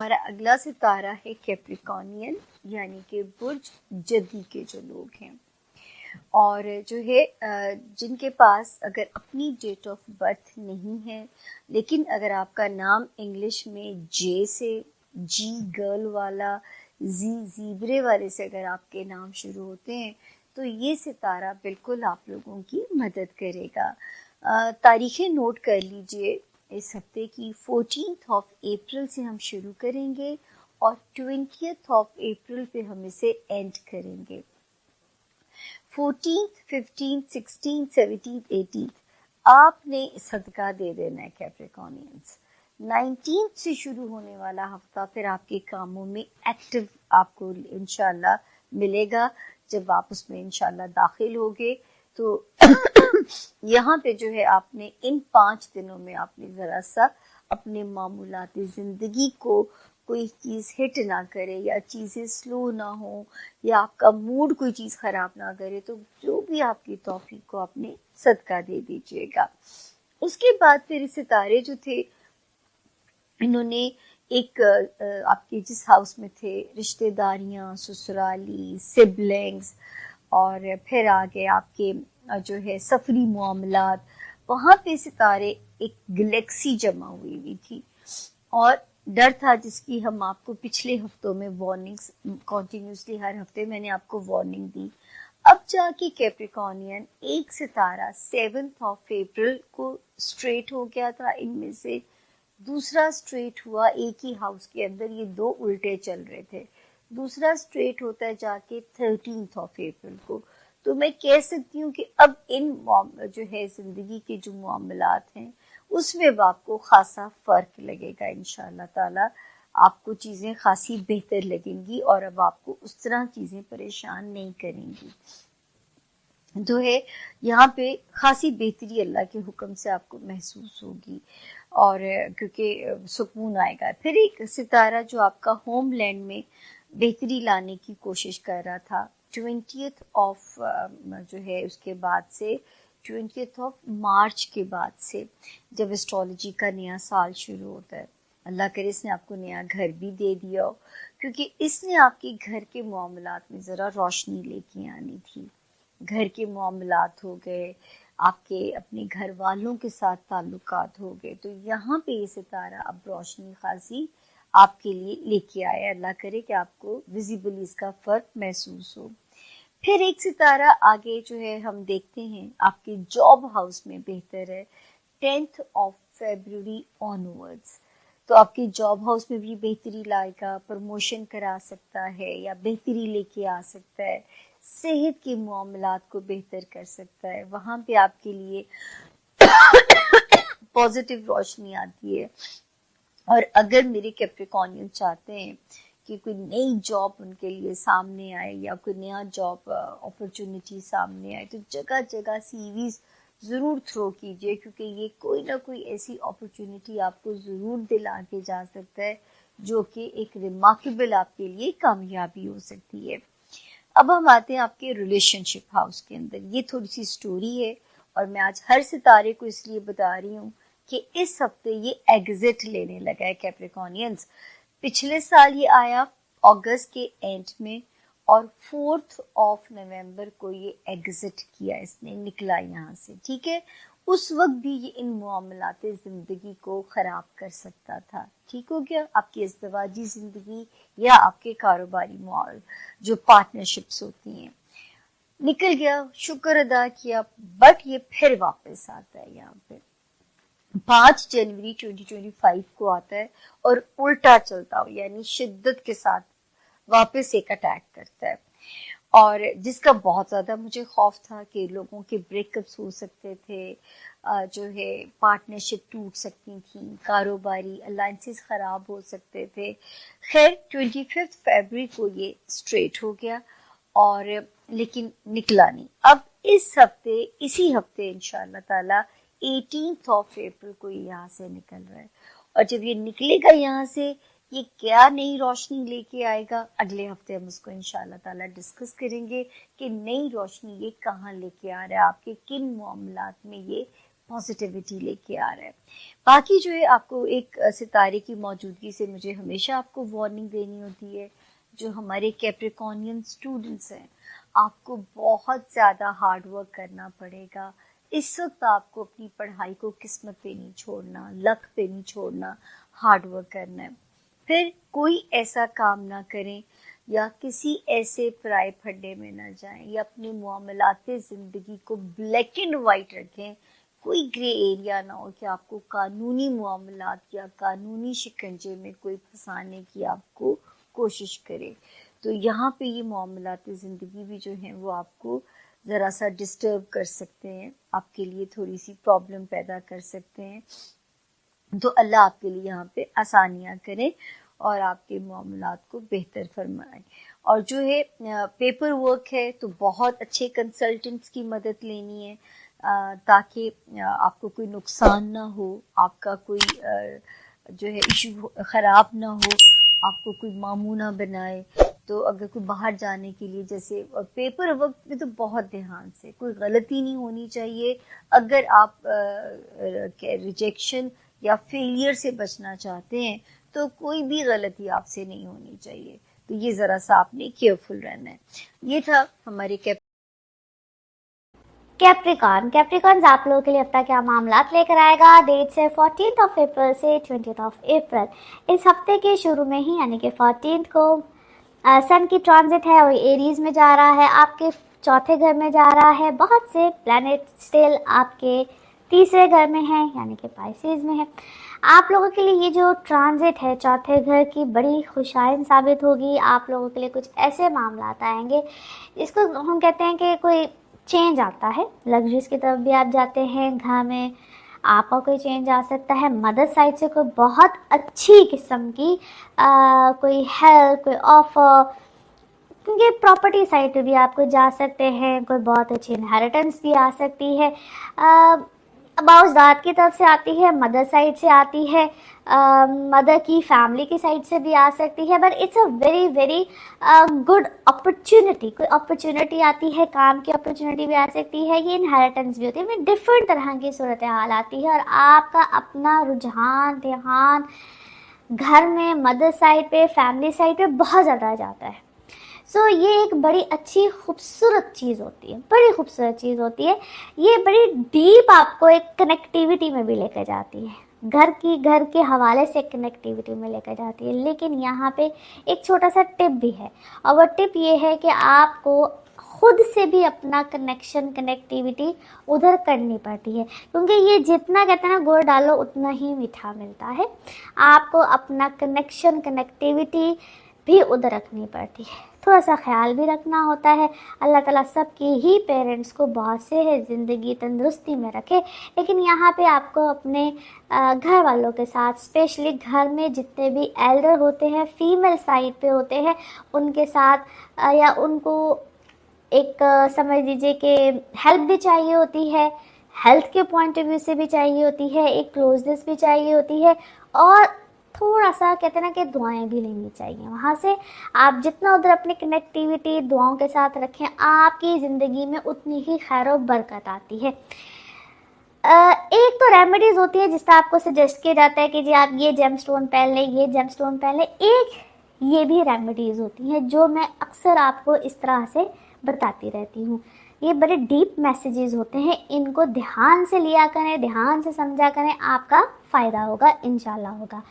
हमारा अगला सितारा है कैप्रिकॉर्नियन, यानी कि बुर्ज जदी के जो लोग हैं, और जो है जिनके पास अगर अपनी डेट ऑफ बर्थ नहीं है, लेकिन अगर आपका नाम इंग्लिश में जे से, जी गर्ल वाला, जी जीब्रे वाले से अगर आपके नाम शुरू होते हैं तो ये सितारा बिल्कुल आप लोगों की मदद करेगा। तारीखें नोट कर लीजिए। इस हफ्ते की 14 अप्रैल से हम शुरू करेंगे और 20 अप्रैल पे हम इसे एंड करेंगे। 14th, 15th, 16th, 17th, 18th आपने सदका दे देना है कैप्रिकॉर्नियंस। 19th से शुरू होने वाला हफ्ता फिर आपके कामों में एक्टिव आपको इंशाल्लाह मिलेगा। जब आप उसमें इंशाल्लाह दाखिल होगे तो यहाँ पे जो है आपने इन 5 दिनों में आपने ज़रा सा अपने मामूलाती ज़िंदगी को कोई चीज़ हिट ना करे या चीज़ें स्लो ना हो या आपका मूड कोई चीज़ ख़राब ना करे, तो जो भी आपकी तौफीक को आपने सदका दे दीजिएगा। उसके बाद फिर सितारे जो थे इन्होंने एक आपके जिस हाउस में थे रिश्तेदारियाँ, ससुराली, सिबलिंग्स, और फिर आगे आपके जो है सफरी मामलात, वहाँ पे सितारे एक गैलेक्सी जमा हुई थी और डर था जिसकी हम आपको पिछले हफ्तों में वार्निंग्स कॉन्टिन्यूसली हर हफ्ते मैंने आपको वार्निंग दी। अब जाके कैप्रिकॉर्नियन एक सितारा 7 अप्रैल को स्ट्रेट हो गया था, इनमें से दूसरा स्ट्रेट हुआ एक ही हाउस के अंदर, ये 2 उल्टे चल रहे थे। दूसरा स्ट्रेट होता है जाके 13 अप्रैल को। तो मैं कह सकती हूँ कि अब इन जो है जिंदगी के जो मामलात हैं उसमें अब आपको खासा फर्क लगेगा। इंशाअल्लाह ताला आपको चीज़ें खासी बेहतर लगेंगी और अब आपको उस तरह चीज़ें परेशान नहीं करेंगी। जो है यहाँ पे खासी बेहतरी अल्लाह के हुक्म से आपको महसूस होगी और क्योंकि सुकून आएगा। फिर एक सितारा जो आपका होमलैंड में बेहतरी लाने की कोशिश कर रहा था 20th जो है उसके बाद से 20th मार्च के बाद से जब एस्ट्रोलॉजी का नया साल शुरू होता है, अल्लाह करे इसने आपको नया घर भी दे दिया हो, क्योंकि इसने आपके घर के मामलात में ज़रा रोशनी लेके आनी थी। घर के मामलात हो गए, आपके अपने घर वालों के साथ ताल्लुकात हो गए, तो यहाँ पे ये सितारा अब रोशनी खासी आपके लिए लेके आया। अल्लाह करे कि आपको विजिबली इसका फ़र्क महसूस हो। फिर एक सितारा आगे जो है हम देखते हैं आपके जॉब हाउस में बेहतर है 10th फरवरी ऑनवर्ड्स। तो आपके जॉब हाउस में भी बेहतरी लाएगा, प्रमोशन करा सकता है या बेहतरी लेके आ सकता है, सेहत के मामलात को बेहतर कर सकता है, वहाँ पे आपके लिए पॉजिटिव रोशनी आती है। और अगर मेरे कैप्रिकॉर्नियन चाहते हैं कि कोई नई जॉब उनके लिए सामने आए या कोई नया जॉब अपॉर्चुनिटी सामने आए, तो जगह जगह सीवीज ज़रूर थ्रो कीजिए, क्योंकि ये कोई ना कोई ऐसी अपॉर्चुनिटी आपको ज़रूर दिला के जा सकता है जो कि एक रिमार्केबल आपके लिए कामयाबी हो सकती है। अब हम आते हैं आपके रिलेशनशिप हाउस के अंदर। ये थोड़ी सी स्टोरी है और मैं आज हर सितारे को इसलिए बता रही हूँ कि इस हफ्ते ये एग्जिट लेने लगा है कैप्रिकॉर्नियंस। पिछले साल ये आया अगस्त के एंड में और 4 नवंबर को ये एग्जिट किया, इसने निकला यहाँ से, ठीक है। उस वक्त भी ये इन मामलात ज़िंदगी को ख़राब कर सकता था, ठीक हो गया। आपकी इज़्दिवाजी ज़िंदगी या आपके कारोबारी माल जो पार्टनरशिप्स होती हैं, निकल गया, शुक्र अदा किया, बट ये फिर वापस आता है। यहाँ पे 5 जनवरी 2025 को आता है और उल्टा चलता हो, यानी शिद्दत के साथ वापस एक अटैक करता है, और जिसका बहुत ज़्यादा मुझे खौफ था कि लोगों के ब्रेकअप्स हो सकते थे, जो है पार्टनरशिप टूट सकती थी, कारोबारी अलायंसेस ख़राब हो सकते थे। खैर 25 फरवरी को ये स्ट्रेट हो गया और लेकिन निकला नहीं। अब इस हफ्ते, इसी हफ्ते इंशाअल्लाह ताला 18 अप्रैल को यहाँ से निकल रहा है, और जब ये निकलेगा यहाँ से ये क्या नई रोशनी लेके आएगा, अगले हफ्ते हम उसको इंशाअल्लाह ताला डिस्कस करेंगे कि नई रोशनी ये कहाँ लेके आ रहा है, आपके किन मामलात में ये पॉजिटिविटी लेके आ रहा है। बाकी जो है आपको एक सितारे की मौजूदगी से मुझे हमेशा आपको वार्निंग देनी होती है। जो हमारे कैप्रिकॉर्नियन स्टूडेंट्स हैं, आपको बहुत ज़्यादा हार्ड वर्क करना पड़ेगा। इस वक्त आपको अपनी पढ़ाई को किस्मत पे नहीं छोड़ना, लक पे नहीं छोड़ना, हार्ड वर्क करना है। फिर कोई ऐसा काम ना करें या किसी ऐसे पराए फड्डे में ना जाएं या अपने मामलाते ज़िंदगी को ब्लैक एंड वाइट रखें। कोई ग्रे एरिया ना हो कि आपको कानूनी मामलात या कानूनी शिकंजे में कोई फंसाने की आपको कोशिश करे। तो यहाँ पे ये मामलाती ज़िंदगी भी जो हैं वो आपको ज़रा सा डिस्टर्ब कर सकते हैं, आपके लिए थोड़ी सी प्रॉब्लम पैदा कर सकते हैं। तो अल्लाह आपके लिए यहाँ पे आसानियाँ करे और आपके मामलात को बेहतर फरमाए। और जो है पेपर वर्क है तो बहुत अच्छे कंसल्टेंट्स की मदद लेनी है ताकि आपको कोई नुकसान ना हो, आपका कोई जो है इशू ख़राब ना हो, आपको कोई मामू ना बनाए। तो अगर कोई बाहर जाने के लिए जैसे पेपर वर्क में तो बहुत ध्यान से, कोई गलती नहीं होनी चाहिए। अगर आप रिजेक्शन या फेलियर से बचना चाहते हैं तो कोई भी गलती आपसे नहीं होनी चाहिए। तो ये ज़रा सा आपने केयरफुल रहना है। ये था हमारे कैप्रिकॉर्न आप लोगों के लिए हफ्ता क्या मामलात लेकर आएगा। डेट्स है 14 अप्रैल से 20 अप्रैल। इस हफ्ते के शुरू में ही यानी कि 14 को सन की ट्रांजिट है और एरीज में जा रहा है, आपके चौथे घर में जा रहा है। बहुत से प्लैनेट स्टिल आपके तीसरे घर में है यानी कि पाइसेस में है। आप लोगों के लिए ये जो ट्रांजिट है चौथे घर की बड़ी खुशाइन साबित होगी। आप लोगों के लिए कुछ ऐसे मामलात आएंगे जिसको हम कहते हैं कि कोई चेंज आता है, लग्जरीज की तरफ भी आप जाते हैं। घर में आपका कोई चेंज आ सकता है। मदर साइड से कोई बहुत अच्छी किस्म की कोई हेल्प, कोई ऑफर, क्योंकि प्रॉपर्टी साइड पे भी आप कोई जा सकते हैं। कोई बहुत अच्छी इनहेरिटेंस भी आ सकती है। अबाउज़दाद की तरफ से आती है, मदर साइड से आती है, मदर की फैमिली की साइड से भी आ सकती है। But it's a very very good opportunity. कोई अपॉर्चुनिटी आती है, काम की अपॉर्चुनिटी भी आ सकती है, ये इनहेरिटेंस भी होती है। डिफरेंट तरह की सूरत हाल आती है और आपका अपना रुझान ध्यान घर में, मदर साइड पे, फैमिली साइड पे बहुत ज़्यादा जाता है। सो ये एक बड़ी अच्छी खूबसूरत चीज़ होती है, बड़ी खूबसूरत चीज़ होती है। ये बड़ी डीप आपको एक कनेक्टिविटी में भी लेकर जाती है, घर के हवाले से कनेक्टिविटी में लेकर जाती है। लेकिन यहाँ पे एक छोटा सा टिप भी है और वो टिप ये है कि आपको खुद से भी अपना कनेक्टिविटी उधर करनी पड़ती है, क्योंकि ये जितना कहते हैं ना गुड़ डालो उतना ही मीठा मिलता है। आपको अपना कनेक्टिविटी भी उधर रखनी पड़ती है, थोड़ा सा ख्याल भी रखना होता है। अल्लाह ताला सबके ही पेरेंट्स को बहुत से है ज़िंदगी तंदुरुस्ती में रखे। लेकिन यहाँ पे आपको अपने घर वालों के साथ, स्पेशली घर में जितने भी एल्डर होते हैं, फीमेल साइड पे होते हैं, उनके साथ या उनको एक समझ लीजिए कि हेल्प भी चाहिए होती है, हेल्थ के पॉइंट ऑफ व्यू से भी चाहिए होती है, एक क्लोजनेस भी चाहिए होती है और थोड़ा सा कहते हैं ना कि दुआएं भी लेनी चाहिए वहाँ से। आप जितना उधर अपनी कनेक्टिविटी दुआओं के साथ रखें, आपकी ज़िंदगी में उतनी ही खैर और बरकत आती है। एक तो रेमेडीज़ होती है जिसका आपको सजेस्ट किया जाता है कि जी आप ये जेमस्टोन पहन लें, ये जेमस्टोन पहन लें। एक ये भी रेमेडीज़ होती हैं जो मैं अक्सर आपको इस तरह से बताती रहती हूँ। ये बड़े डीप मैसेजेस होते हैं, इनको ध्यान से लिया करें, ध्यान से समझा करें, आपका फ़ायदा होगा, इंशाल्लाह होगा।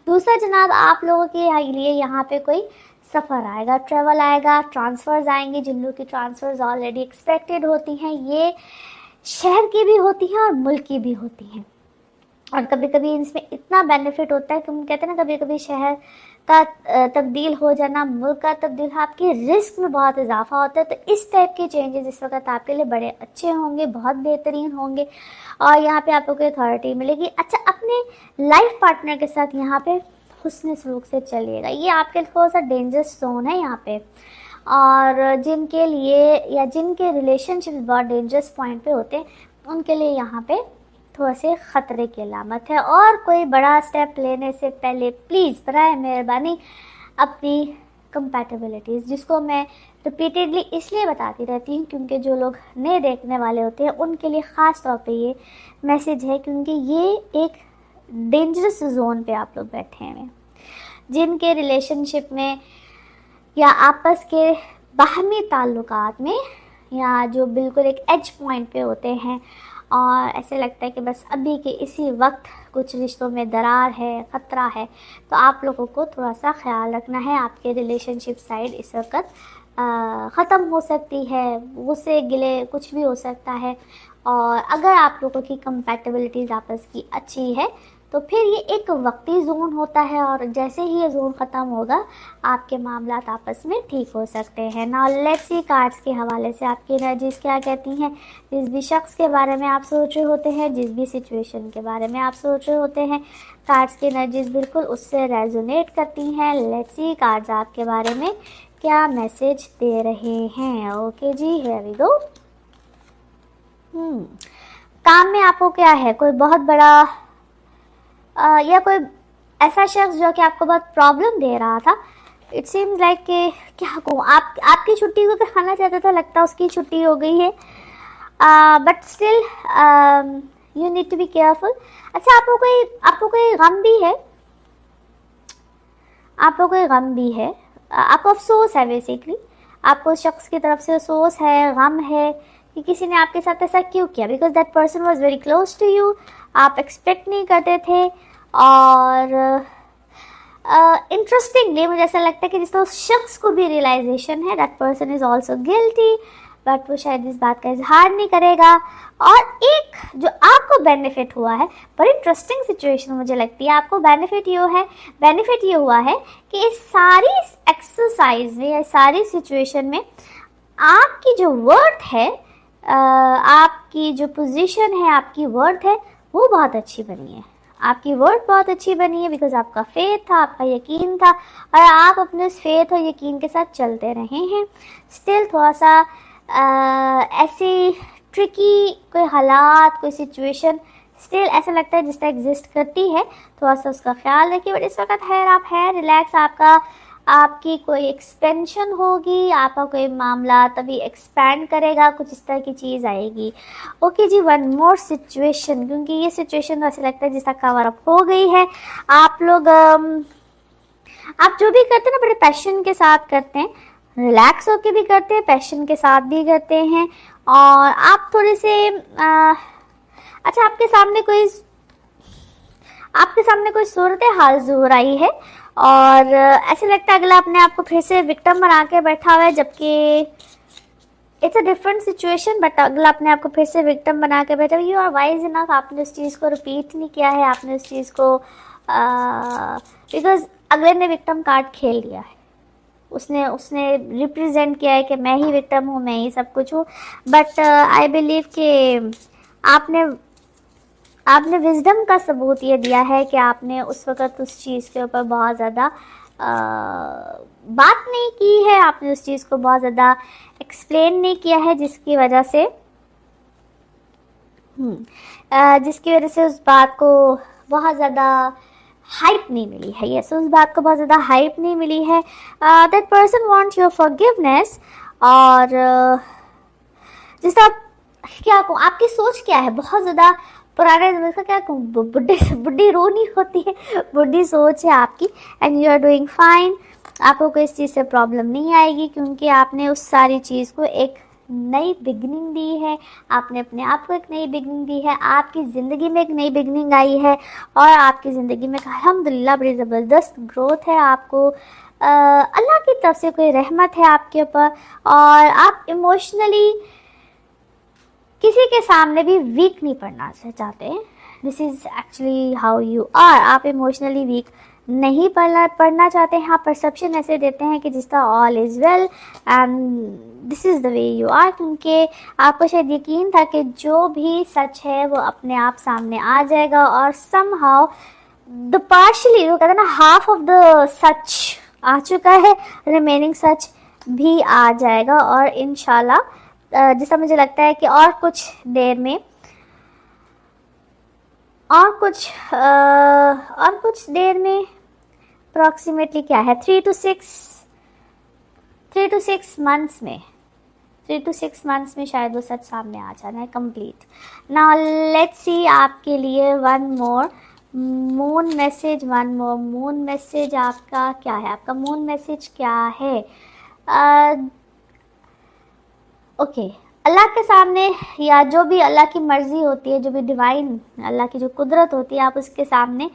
दूसरा जनाब, आप लोगों के लिए यहाँ पे कोई सफ़र आएगा, ट्रैवल आएगा, ट्रांसफ़र्स आएंगे। जिन लोगों की ट्रांसफ़र्स ऑलरेडी एक्सपेक्टेड होती हैं, ये शहर की भी होती हैं और मुल्क की भी होती हैं। और कभी कभी इसमें इतना बेनिफिट होता है कि हम कहते हैं ना, कभी कभी शहर का तब्दील हो जाना, मुल्क का तब्दील, आपके रिस्क में बहुत इजाफा होता है। तो इस टाइप के चेंजेस इस वक्त आपके लिए बड़े अच्छे होंगे, बहुत बेहतरीन होंगे और यहाँ पे आपको कोई अथॉरिटी मिलेगी। अच्छा, अपने लाइफ पार्टनर के साथ यहाँ पे हुस्न सलूक से चलिएगा। ये आपके लिए थोड़ा सा डेंजरस जोन है यहाँ पे, और जिनके लिए या जिनके रिलेशनशिप बहुत डेंजरस पॉइंट पे होते हैं, उनके लिए यहाँ पे थोड़ा से ख़तरे की अलामत है। और कोई बड़ा स्टेप लेने से पहले प्लीज़ बराए मेहरबानी अपनी कंपैटिबिलिटीज़, जिसको मैं रिपीटेडली इसलिए बताती रहती हूँ क्योंकि जो लोग नए देखने वाले होते हैं उनके लिए ख़ास तौर पे ये मैसेज है, क्योंकि ये एक डेंजरस जोन पे आप लोग बैठे हैं, जिनके रिलेशनशिप में या आपस के बाहमी ताल्लुकात में, या जो बिल्कुल एक एज पॉइंट पे होते हैं और ऐसे लगता है कि बस अभी के इसी वक्त कुछ रिश्तों में दरार है, ख़तरा है, तो आप लोगों को थोड़ा सा ख्याल रखना है। आपके रिलेशनशिप साइड इस वक्त ख़त्म हो सकती है, गुस्से गिले कुछ भी हो सकता है, और अगर आप लोगों की कंपैटिबिलिटीज़ आपस की अच्छी है तो फिर ये एक वक्ती जोन होता है, और जैसे ही ये जोन ख़त्म होगा आपके मामलात आपस में ठीक हो सकते हैं। नाउ लेट्स सी कार्ड्स के हवाले से आपकी एनर्जीज क्या कहती हैं। जिस भी शख्स के बारे में आप सोच रहे होते हैं, जिस भी सिचुएशन के बारे में आप सोच रहे होते हैं, कार्ड्स की एनर्जीज बिल्कुल उससे रेजोनेट करती हैं। लेट्स सी कार्ड्स आपके बारे में क्या मैसेज दे रहे हैं। ओके जी, हियर वी गो। काम में आपको क्या है, कोई बहुत बड़ा या कोई ऐसा शख्स जो कि आपको बहुत प्रॉब्लम दे रहा था। इट सीम्स लाइक कि क्या कहूँ, आपकी छुट्टी को खाना चाहता था, लगता है उसकी छुट्टी हो गई है, but still you need to be careful. अच्छा, आपको कोई गम भी है, आपको कोई गम भी है, आपको अफसोस है, बेसिकली आपको उस शख्स की तरफ से अफसोस है, गम है कि किसी ने आपके साथ ऐसा क्यों किया, because that person was very close to you, आप एक्सपेक्ट नहीं करते थे। और इंटरेस्टिंगली मुझे ऐसा लगता है कि जिसका उस शख्स को भी रियलाइजेशन है, that person is also guilty, but वो शायद इस बात का इजहार नहीं करेगा। और एक जो आपको बेनिफिट हुआ है, पर इंटरेस्टिंग सिचुएशन मुझे लगती है, आपको बेनिफिट ये हुआ है कि इस सारी एक्सरसाइज में या सारी सिचुएशन में आपकी जो वर्थ है, आपकी जो पोजीशन है, आपकी वर्थ है, वो बहुत अच्छी बनी है। आपकी वर्थ बहुत अच्छी बनी है बिकॉज आपका फेथ था, आपका यकीन था, और आप अपने उस फेथ और यकीन के साथ चलते रहे हैं। स्टिल थोड़ा सा ऐसी ट्रिकी कोई हालात, कोई सिचुएशन स्टिल ऐसा लगता है जिस तरह एग्जिस्ट करती है, थोड़ा सा उसका ख्याल रखिए। बट इस वक्त आप है रिलैक्स, आपकी कोई एक्सपेंशन होगी, आपका कोई मामला तभी एक्सपैंड करेगा, कुछ इस तरह की चीज़ आएगी। ओके जी, वन मोर सिचुएशन, क्योंकि ये सिचुएशन ऐसा लगता है जिसका कवर अप हो गई है। आप लोग आप जो भी करते हैं ना, बड़े पैशन के साथ करते हैं, रिलैक्स होके भी करते हैं, पैशन के साथ भी करते हैं, और आप थोड़े से अच्छा, आपके सामने कोई सूरत हाल ज़रूर आई है, और ऐसे लगता है अगला अपने आप को फिर से विक्टिम बना के बैठा हुआ है, जबकि it's a different situation, but अगला अपने आप को फिर से विक्टिम बना के बैठा हुआ। यू आर वाइज इनफ, आपने उस चीज़ को रिपीट नहीं किया है, आपने उस चीज़ को बिकॉज अगले ने विक्टिम कार्ड खेल लिया है, उसने रिप्रेजेंट किया है कि मैं ही विक्टिम हूँ, मैं ही सब कुछ हूँ। बट आई बिलीव कि आपने विजडम का सबूत ये दिया है कि आपने उस वक़्त उस चीज़ के ऊपर बहुत ज़्यादा बात नहीं की है, आपने उस चीज़ को बहुत ज़्यादा एक्सप्लेन नहीं किया है, जिसकी वजह से उस बात को बहुत ज़्यादा हाइप नहीं मिली है। यस, उस बात को बहुत ज़्यादा हाइप नहीं मिली है। That person wants your forgiveness, और जिस आप क्या कहूँ, आपकी सोच क्या है, बहुत ज़्यादा पुराने ज़माने का क्या कहूँ, बुढ़ी रोनी होती है, बुढ़ी सोच है आपकी, and you are doing fine. आपको कोई इस चीज़ से प्रॉब्लम नहीं आएगी, क्योंकि आपने उस सारी चीज़ को एक नई बिगनिंग दी है, आपने अपने आप को एक नई बिगनिंग दी है, आपकी ज़िंदगी में एक नई बिगनिंग आई है, और आपकी ज़िंदगी में अल्हम्दुलिल्लाह बड़ी ज़बरदस्त ग्रोथ है। आपको अल्लाह की तरफ से कोई रहमत है आपके ऊपर, और आप इमोशनली किसी के सामने भी वीक नहीं पड़ना चाहते। This is actually how you are. आप इमोशनली वीक नहीं पढ़ना चाहते हैं, आप परसेप्शन ऐसे देते हैं कि जिसका all is well and this is the way you are, क्योंकि आपको शायद यकीन था कि जो भी सच है वो अपने आप सामने आ जाएगा, और समहाउ द पार्शली, वो कहते हैं ना, हाफ ऑफ द सच आ चुका है, रिमेनिंग सच भी आ जाएगा। और इंशाल्लाह जैसा मुझे लगता है कि और कुछ देर में अप्रॉक्सीमेटली क्या है, 3 to 6 3 to 6 months में 3 to 6 months में शायद वो सच सामने आ जाना है कंप्लीट। नाउ लेट्स सी आपके लिए वन मोर moon message, one more moon message आपका क्या है, आपका मून मैसेज क्या है। ओके, अल्लाह के सामने या जो भी अल्लाह की मर्ज़ी होती है, जो भी डिवाइन अल्लाह की जो कुदरत होती है, आप उसके सामने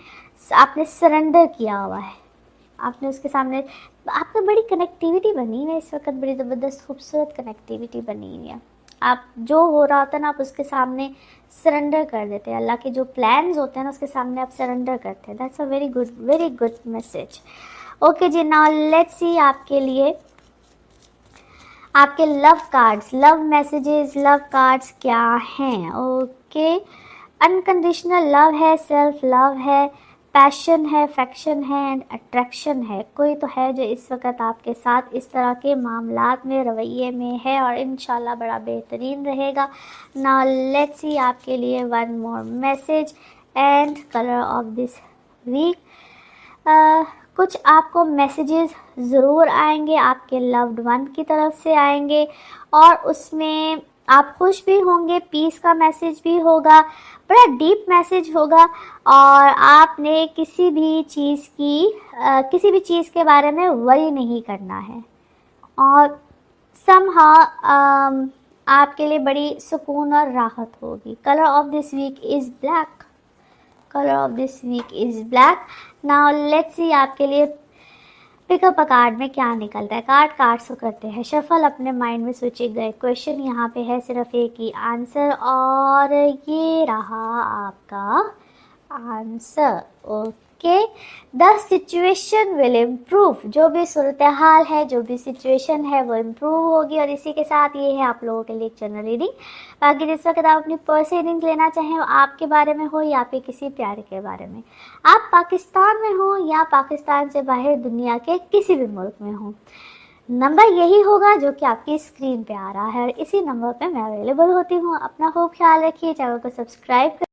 आपने सरेंडर किया हुआ है, आपने उसके सामने, आपकी बड़ी कनेक्टिविटी बनी हुई है इस वक्त, बड़ी ज़बरदस्त खूबसूरत कनेक्टिविटी बनी हुई है। आप जो हो रहा होता है ना, आप उसके सामने सरेंडर कर देते हैं, अल्लाह के जो प्लान्स होते हैं ना उसके सामने आप सरेंडर करते हैं। That's a very good message. Okay जी, नाउ लेट्स सी आपके लिए आपके love cards, love messages, love cards क्या हैं। ओके, अनकंडीशनल लव है, सेल्फ लव है, पैशन है, फैक्शन है एंड अट्रैक्शन है। कोई तो है जो इस वक्त आपके साथ इस तरह के मामलात में, रवैये में है और इंशाल्लाह बड़ा बेहतरीन रहेगा। नाउ लेट्स सी आपके लिए one more message and colour of this week. कुछ आपको मैसेजेस ज़रूर आएंगे, आपके लव्ड वन की तरफ से आएंगे और उसमें आप खुश भी होंगे, पीस का मैसेज भी होगा, बड़ा डीप मैसेज होगा और आपने किसी भी चीज़ के बारे में वरी नहीं करना है और समहाउ आपके लिए बड़ी सुकून और राहत होगी। Colour of this week is black, colour of this week is black. Now let's see आपके लिए पिकअप अ कार्ड में क्या निकलता है। कार्ड्स को करते हैं शफल, अपने माइंड में सोचे गए क्वेश्चन यहाँ पे है, सिर्फ एक ही आंसर और ये रहा आपका answer. Okay, the situation will improve, जो भी सूरत हाल है, जो भी सिचुएशन है वो इम्प्रूव होगी। और इसी के साथ ये है आप लोगों के लिए जनरल रीडिंग। बाकी जिस वक्त आप अपनी पर्सनल रीडिंग लेना चाहें, आपके बारे में हो या फिर किसी प्यारे के बारे में, आप पाकिस्तान में हो या पाकिस्तान से बाहर दुनिया के किसी भी मुल्क में हो, नंबर यही होगा जो कि आपकी स्क्रीन पे आ रहा है और इसी नंबर पे मैं अवेलेबल होती हूँ। अपना खूब ख्याल रखिए, चैनल को सब्सक्राइब